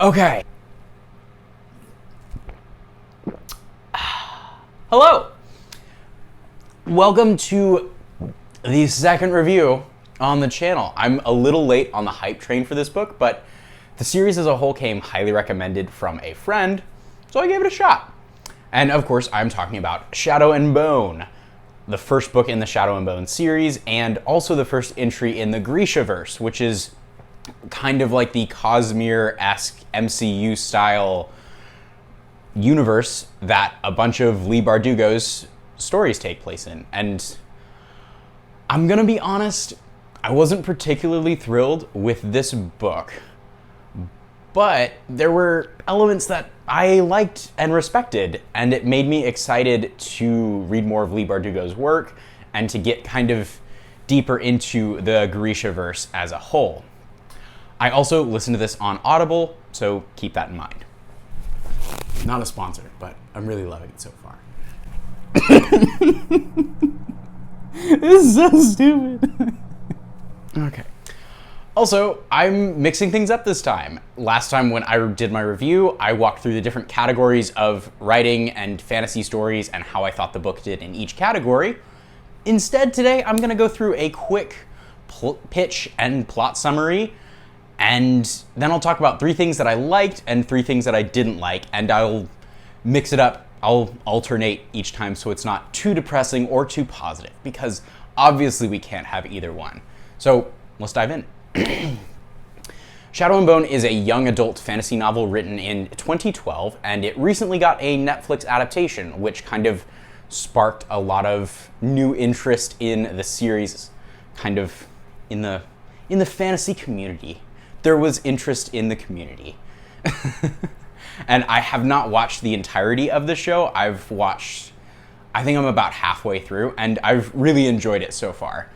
Okay. Hello. Welcome to the second review on the channel. I'm a little late on the hype train for this book, but the series as a whole came highly recommended from a friend, so I gave it a shot. And of course, I'm talking about Shadow and Bone, the first book in the Shadow and Bone series, and also the first entry in the Grishaverse, which is kind of like the Cosmere-esque MCU style universe that a bunch of Leigh Bardugo's stories take place in. And I'm gonna be honest, I wasn't particularly thrilled with this book, but there were elements that I liked and respected, and it made me excited to read more of Leigh Bardugo's work and to get kind of deeper into the Grishaverse as a whole. I also listened to this on Audible, so keep that in mind. Not a sponsor, but I'm really loving it so far. This is so stupid. Okay. Also, I'm mixing things up this time. Last time when I did my review, I walked through the different categories of writing and fantasy stories and how I thought the book did in each category. Instead, today, I'm gonna go through a quick pitch and plot summary, and then I'll talk about 3 things that I liked and 3 things that I didn't like, and I'll mix it up. I'll alternate each time so it's not too depressing or too positive, because obviously we can't have either one. So let's dive in. Shadow and Bone is a young adult fantasy novel written in 2012, and it recently got a Netflix adaptation, which kind of sparked a lot of new interest in the series, kind of in the fantasy community. There was interest in the community. And I have not watched the entirety of the show. I think I'm about halfway through, and I've really enjoyed it so far.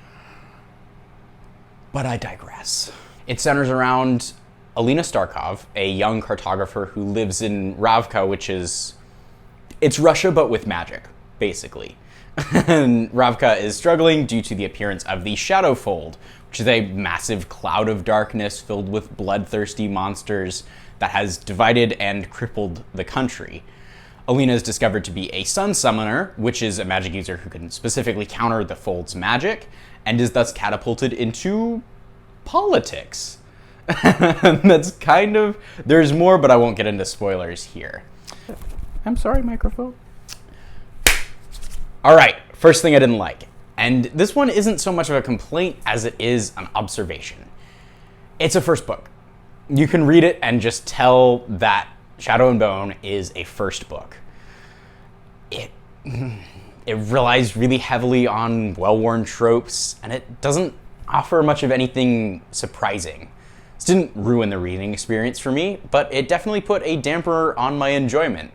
But I digress. It centers around Alina Starkov, a young cartographer who lives in Ravka, it's Russia but with magic, basically. And Ravka is struggling due to the appearance of the Shadowfold, which is a massive cloud of darkness filled with bloodthirsty monsters that has divided and crippled the country. Alina is discovered to be a sun summoner, which is a magic user who can specifically counter the Fold's magic, and is thus catapulted into politics. That's kind of... There's more, but I won't get into spoilers here. I'm sorry, microphone. All right, first thing I didn't like. And this one isn't so much of a complaint as it is an observation. It's a first book. You can read it and just tell that Shadow and Bone is a first book. It relies really heavily on well-worn tropes, and it doesn't offer much of anything surprising. This didn't ruin the reading experience for me, but it definitely put a damper on my enjoyment.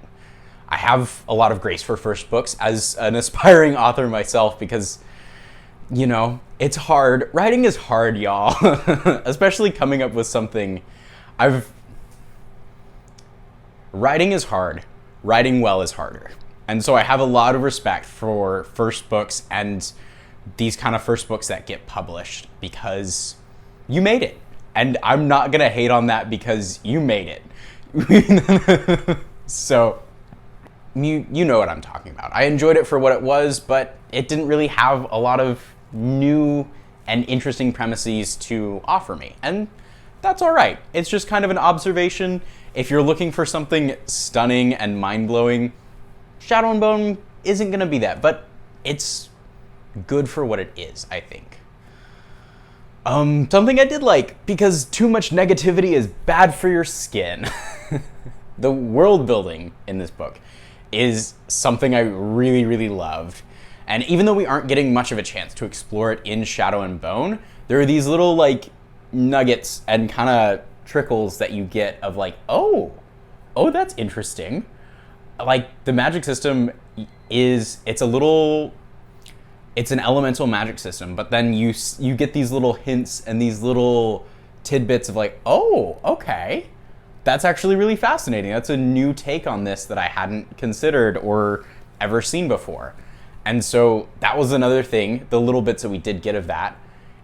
I have a lot of grace for first books as an aspiring author myself because, you know, it's hard. Writing is hard, y'all. Especially coming up with something. Writing is hard. Writing well is harder. And so I have a lot of respect for first books and these kind of first books that get published because you made it. And I'm not gonna hate on that because you made it. So, you know what I'm talking about. I enjoyed it for what it was, but it didn't really have a lot of new and interesting premises to offer me. And that's all right. It's just kind of an observation. If you're looking for something stunning and mind-blowing, Shadow and Bone isn't gonna be that, but it's good for what it is, I think. Something I did like, because too much negativity is bad for your skin. The world building in this book is something I really, really loved. And even though we aren't getting much of a chance to explore it in Shadow and Bone, there are these little like nuggets and kind of trickles that you get of like, oh, that's interesting. Like the magic system it's an elemental magic system, but then you get these little hints and these little tidbits of like, oh, okay. That's actually really fascinating. That's a new take on this that I hadn't considered or ever seen before. And so that was another thing, the little bits that we did get of that,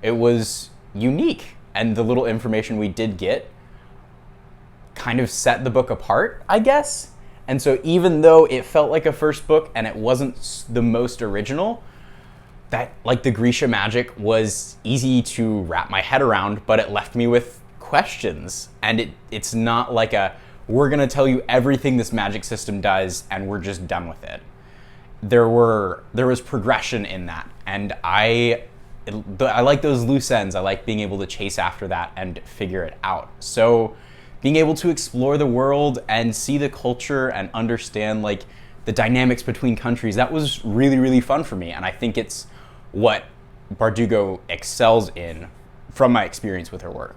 it was unique. And the little information we did get kind of set the book apart, I guess. And so even though it felt like a first book and it wasn't the most original, that like the Grisha magic was easy to wrap my head around, but it left me with questions. And it's not like we're gonna tell you everything this magic system does and we're just done with it. There was progression in that, and I like those loose ends. I like being able to chase after that and figure it out. So being able to explore the world and see the culture and understand like the dynamics between countries, that was really, really fun for me. And I think it's what Bardugo excels in from my experience with her work.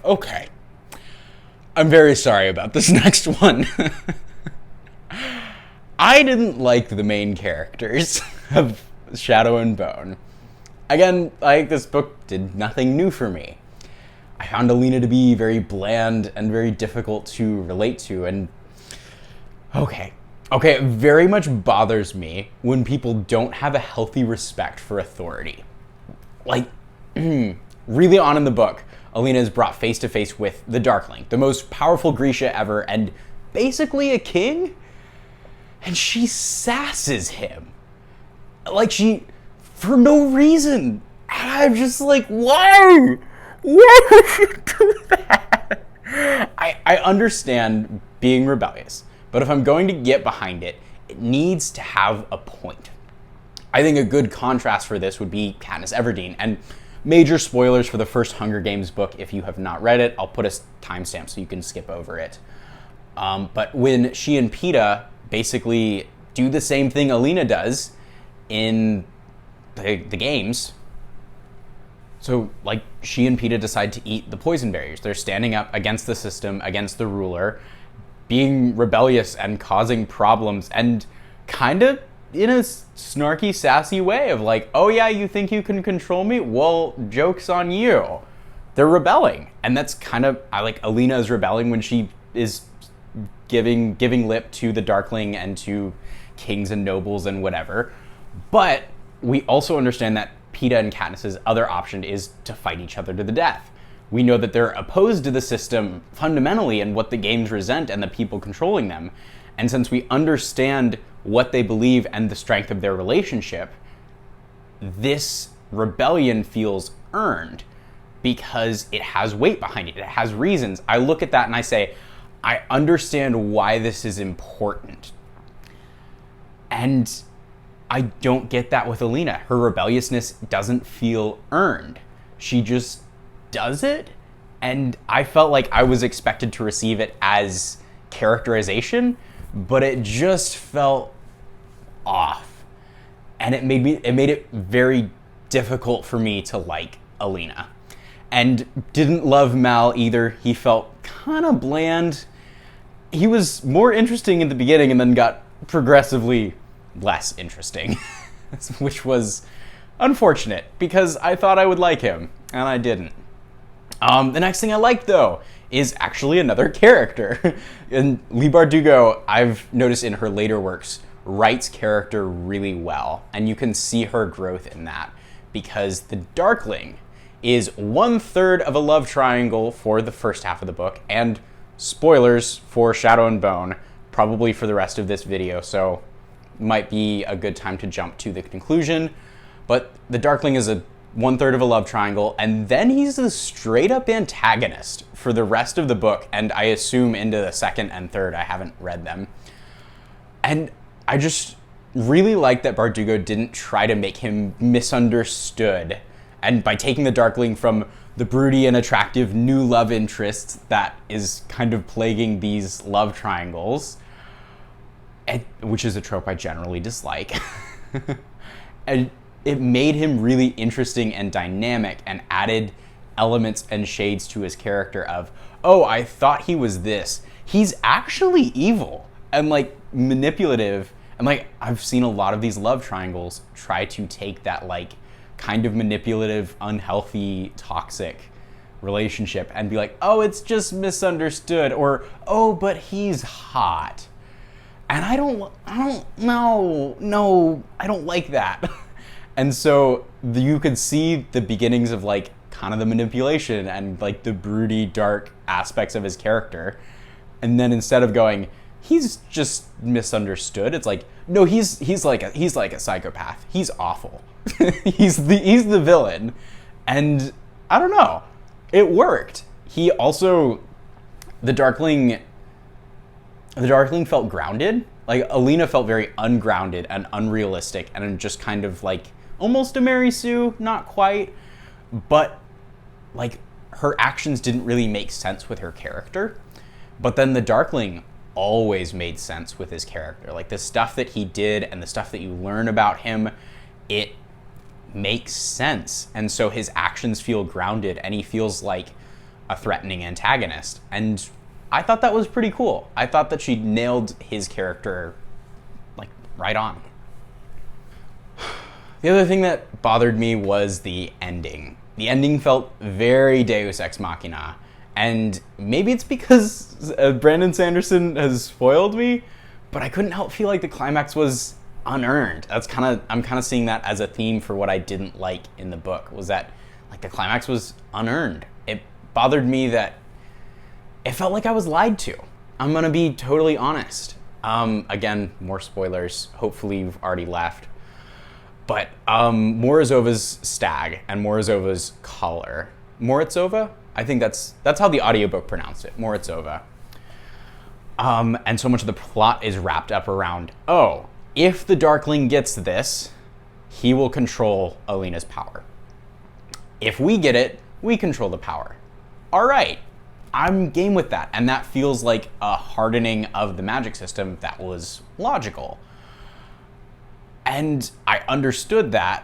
Okay. I'm very sorry about this next one. I didn't like the main characters of Shadow and Bone. Again, like, this book did nothing new for me. I found Alina to be very bland and very difficult to relate to, and okay, it very much bothers me when people don't have a healthy respect for authority. Like, really on in the book, Alina is brought face to face with the Darkling, the most powerful Grisha ever, and basically a king, and she sasses him. Like, for no reason. And I'm just like, why? Why would you do that? I understand being rebellious, but if I'm going to get behind it, it needs to have a point. I think a good contrast for this would be Katniss Everdeen, and major spoilers for the first Hunger Games book. If you have not read it, I'll put a timestamp so you can skip over it. But when she and Peeta basically do the same thing Alina does in the games, so, like, she and Peeta decide to eat the poison berries. They're standing up against the system, against the ruler, being rebellious and causing problems, and kind of in a snarky, sassy way of like, oh yeah, you think you can control me? Well, joke's on you. They're rebelling. And that's kind of, I like Alina is rebelling when she is giving lip to the Darkling and to kings and nobles and whatever. But we also understand that Peeta and Katniss's other option is to fight each other to the death. We know that they're opposed to the system fundamentally and what the games resent and the people controlling them. And since we understand what they believe and the strength of their relationship, this rebellion feels earned because it has weight behind it. It has reasons. I look at that and I say, I understand why this is important. And I don't get that with Alina. Her rebelliousness doesn't feel earned. She just does it, and I felt like I was expected to receive it as characterization, but it just felt off. And it made it very difficult for me to like Alina. And didn't love Mal either. He felt kind of bland. He was more interesting in the beginning and then got progressively less interesting, which was unfortunate because I thought I would like him, and I didn't. The next thing I liked, though, is actually another character. And Leigh Bardugo, I've noticed in her later works, writes character really well, and you can see her growth in that, because the Darkling is 1/3 of a love triangle for the first half of the book, and spoilers for Shadow and Bone, probably for the rest of this video, so might be a good time to jump to the conclusion. But the Darkling is 1/3 of a love triangle, and then he's the straight up antagonist for the rest of the book, and I assume into the second and third. I haven't read them. And I just really like that Bardugo didn't try to make him misunderstood, and by taking the Darkling from the broody and attractive new love interest that is kind of plaguing these love triangles, which is a trope I generally dislike, and it made him really interesting and dynamic and added elements and shades to his character of, oh, I thought he was this. He's actually evil and like manipulative. And like, I've seen a lot of these love triangles try to take that like kind of manipulative, unhealthy, toxic relationship and be like, oh, it's just misunderstood, or, oh, but he's hot. And I don't like that. And so you could see the beginnings of like kind of the manipulation and like the broody, dark aspects of his character. And then instead of going, he's just misunderstood, it's like, no, he's like a psychopath. He's awful. he's the villain. And I don't know. It worked. He also, the Darkling felt grounded. Like, Alina felt very ungrounded and unrealistic and just kind of like almost a Mary Sue, not quite. But like, her actions didn't really make sense with her character. But then the Darkling always made sense with his character. Like, the stuff that he did and the stuff that you learn about him, it makes sense. And so his actions feel grounded and he feels like a threatening antagonist. And I thought that was pretty cool. I thought that she nailed his character like right on. The other thing that bothered me was the ending. The ending felt very Deus Ex Machina. And maybe it's because Brandon Sanderson has spoiled me, but I couldn't help feel like the climax was unearned. I'm kind of seeing that as a theme for what I didn't like in the book, was that like the climax was unearned. It bothered me that it felt like I was lied to. I'm gonna be totally honest. Again, more spoilers. Hopefully you've already left. But Morizova's stag and Morizova's collar. Morozova? I think that's how the audiobook pronounced it. Morozova. And so much of the plot is wrapped up around, oh, if the Darkling gets this, he will control Alina's power. If we get it, we control the power. All right, I'm game with that. And that feels like a hardening of the magic system that was logical. And I understood that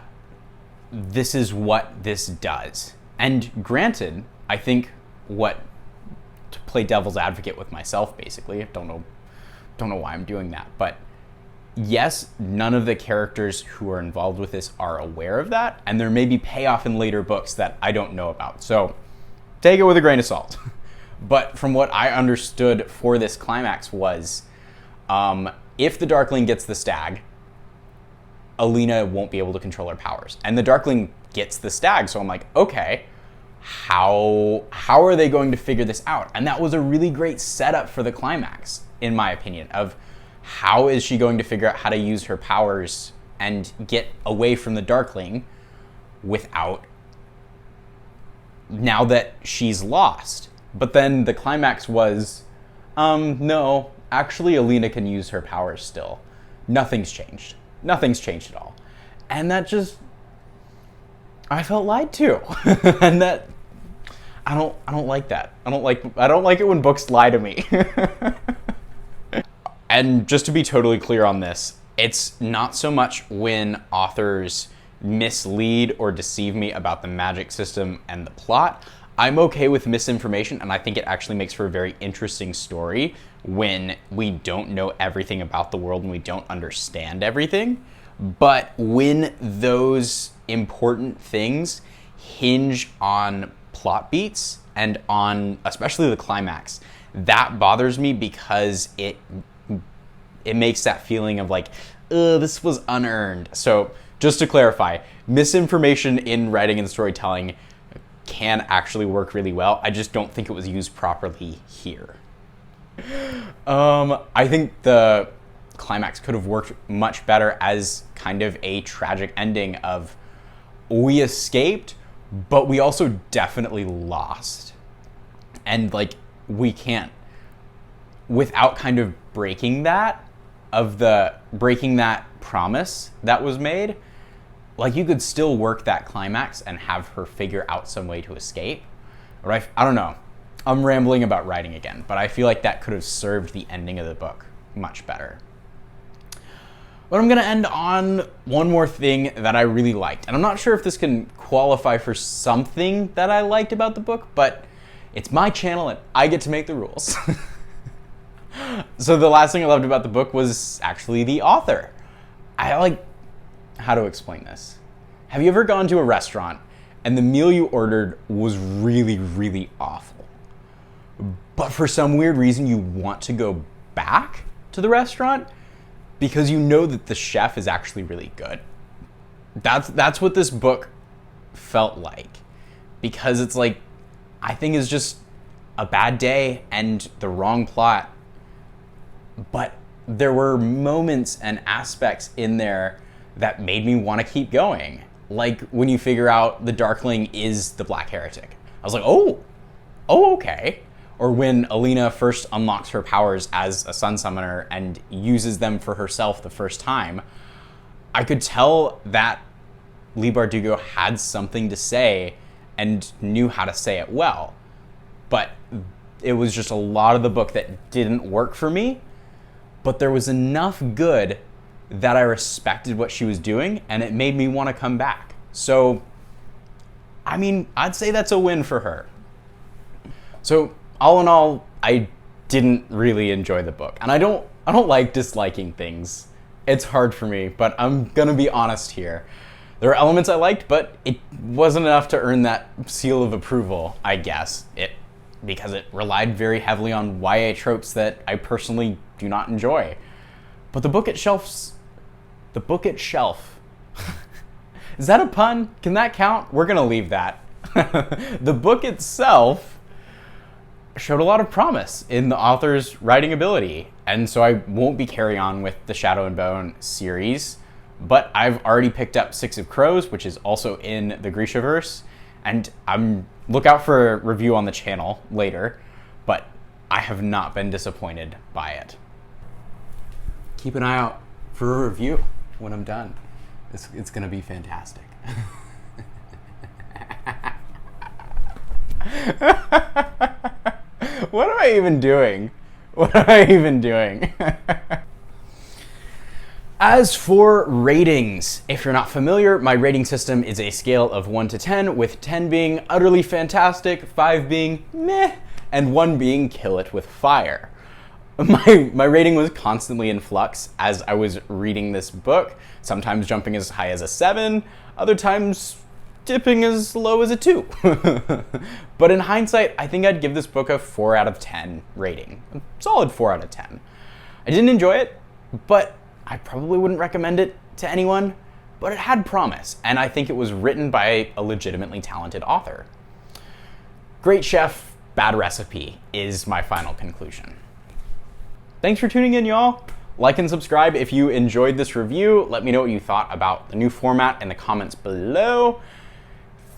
this is what this does. And granted, I think to play devil's advocate with myself, basically, I don't know why I'm doing that, but yes, none of the characters who are involved with this are aware of that, and there may be payoff in later books that I don't know about. So take it with a grain of salt. But from what I understood for this climax was, if the Darkling gets the stag, Alina won't be able to control her powers. And the Darkling gets the stag, so I'm like, okay, how are they going to figure this out? And that was a really great setup for the climax, in my opinion, of how is she going to figure out how to use her powers and get away from the Darkling without, now that she's lost. But then the climax was, no, actually Alina can use her powers still. Nothing's changed. Nothing's changed at all. And that just, I felt lied to. And that, I don't like that. I don't like it when books lie to me. And just to be totally clear on this, it's not so much when authors mislead or deceive me about the magic system and the plot. I'm okay with misinformation, and I think it actually makes for a very interesting story when we don't know everything about the world and we don't understand everything. But when those important things hinge on plot beats and on especially the climax, that bothers me because it makes that feeling of like, this was unearned. So just to clarify, misinformation in writing and storytelling can actually work really well. I just don't think it was used properly here. I think the climax could have worked much better as kind of a tragic ending of, we escaped, but we also definitely lost. And like, we can't, without kind of breaking that promise that was made, like, you could still work that climax and have her figure out some way to escape. Right? I don't know. I'm rambling about writing again, but I feel like that could have served the ending of the book much better. But I'm going to end on one more thing that I really liked. And I'm not sure if this can qualify for something that I liked about the book, but it's my channel and I get to make the rules. So the last thing I loved about the book was actually the author. How to explain this? Have you ever gone to a restaurant and the meal you ordered was really, really awful, but for some weird reason you want to go back to the restaurant because you know that the chef is actually really good? That's what this book felt like, because it's like, I think it's just a bad day and the wrong plot, but there were moments and aspects in there that made me want to keep going. Like when you figure out the Darkling is the Black Heretic. I was like, oh, okay. Or when Alina first unlocks her powers as a Sun Summoner and uses them for herself the first time, I could tell that Leigh Bardugo had something to say and knew how to say it well. But it was just a lot of the book that didn't work for me, but there was enough good that I respected what she was doing, and it made me want to come back. So, I mean, I'd say that's a win for her. So, all in all, I didn't really enjoy the book. And I don't like disliking things. It's hard for me, but I'm gonna be honest here. There are elements I liked, but it wasn't enough to earn that seal of approval, I guess. Because it relied very heavily on YA tropes that I personally do not enjoy. But the book itself, is that a pun? Can that count? We're gonna leave that. The book itself showed a lot of promise in the author's writing ability, and so I won't be carrying on with the Shadow and Bone series, but I've already picked up Six of Crows, which is also in the Grishaverse, and look out for a review on the channel later, but I have not been disappointed by it. Keep an eye out for a review when I'm done. It's gonna be fantastic. What am I even doing? As for ratings, if you're not familiar, my rating system is a scale of 1 to 10, with 10 being utterly fantastic, 5 being meh, and 1 being kill it with fire. My rating was constantly in flux as I was reading this book, sometimes jumping as high as a 7, other times dipping as low as a 2. But in hindsight, I think I'd give this book a 4 out of 10 rating. A solid 4 out of 10. I didn't enjoy it, but I probably wouldn't recommend it to anyone, but it had promise, and I think it was written by a legitimately talented author. Great chef, bad recipe is my final conclusion. Thanks for tuning in, y'all. Like and subscribe if you enjoyed this review. Let me know what you thought about the new format in the comments below.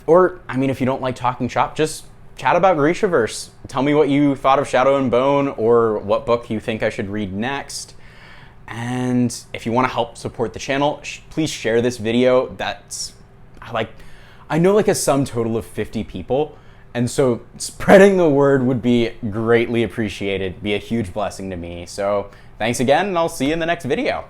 Or, I mean, if you don't like talking shop, just chat about Grishaverse. Tell me what you thought of Shadow and Bone, or what book you think I should read next. And if you want to help support the channel, please share this video. I know like a sum total of 50 people, and so spreading the word would be greatly appreciated, be a huge blessing to me. So thanks again, and I'll see you in the next video.